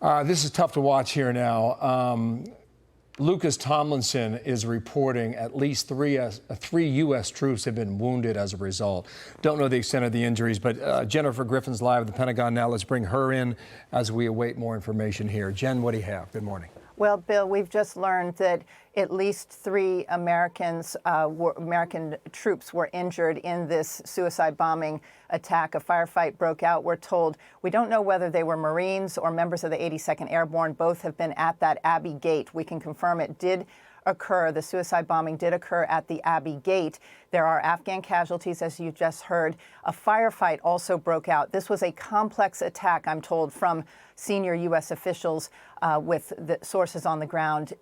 This is tough to watch here now. Lucas Tomlinson is reporting at least three U.S. troops have been wounded as a result. Don't know the extent of the injuries, but Jennifer Griffin's live at the Pentagon now. Let's bring her in as we await more information here. Jen, what do you have? Good morning. Well, Bill, we've just learned that at least three American troops were injured in this suicide bombing attack. A firefight broke out, we're told. We don't know whether they were Marines or members of the 82nd Airborne. Both have been at that Abbey Gate. We can confirm it did occur. The suicide bombing did occur at the Abbey Gate. There are Afghan casualties, as you just heard. A firefight also broke out. This was a complex attack, I'm told, from senior U.S. officials with the sources on the ground.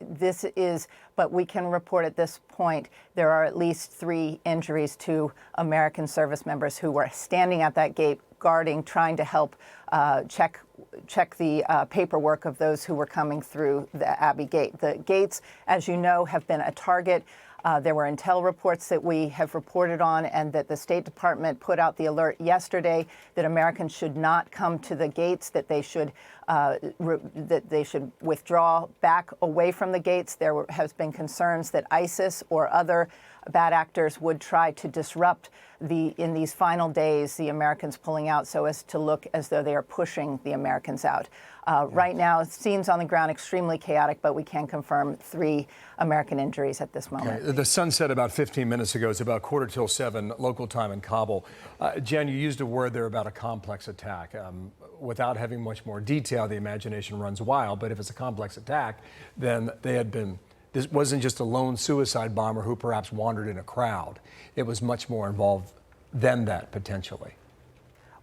But we can report at this point, there are at least three injuries to American service members who were standing at that gate, guarding, trying to help check the paperwork of those who were coming through the Abbey Gate. The gates, as you know, have been a target. There were intel reports that we have reported on, and that the State Department put out the alert yesterday that Americans should not come to the gates, that they should withdraw back away from the gates. There has been concerns that ISIS or other bad actors would try to disrupt in these final days, the Americans pulling out, so as to look as though they are pushing the Americans out. Right now, it seems on the ground extremely chaotic, but we can confirm three American injuries at this moment. Okay. The sun set about 15 minutes ago. It's about 7:15 local time in Kabul. Jen, you used a word there about a complex attack. Without having much more detail, the imagination runs wild, but if it's a complex attack, then this wasn't just a lone suicide bomber who perhaps wandered in a crowd. It was much more involved than that, potentially.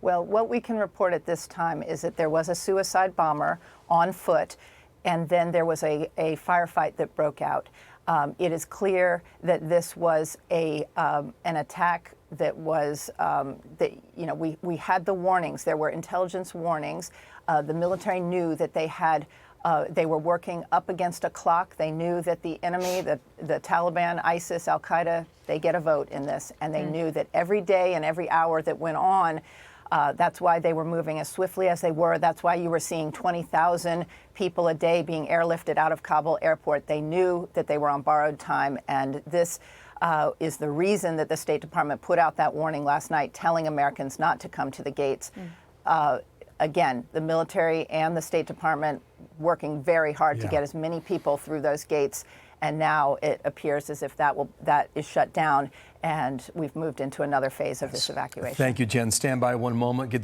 Well, what we can report at this time is that there was a suicide bomber on foot, and then there was a firefight that broke out. It is clear that this was an attack that was, we had the warnings. There were intelligence warnings. The military knew that they were working up against a clock. They knew that the enemy, the Taliban, ISIS, Al-Qaeda, they get a vote in this. And they knew that every day and every hour that went on, that's why they were moving as swiftly as they were. That's why you were seeing 20,000 people a day being airlifted out of Kabul airport. They knew that they were on borrowed time. And this is the reason that the State Department put out that warning last night, telling Americans not to come to the gates. Again, the military and the State Department working very hard to get as many people through those gates. And now it appears as if that is shut down, and we've moved into another phase of this evacuation. Thank you, Jen. Stand by one moment.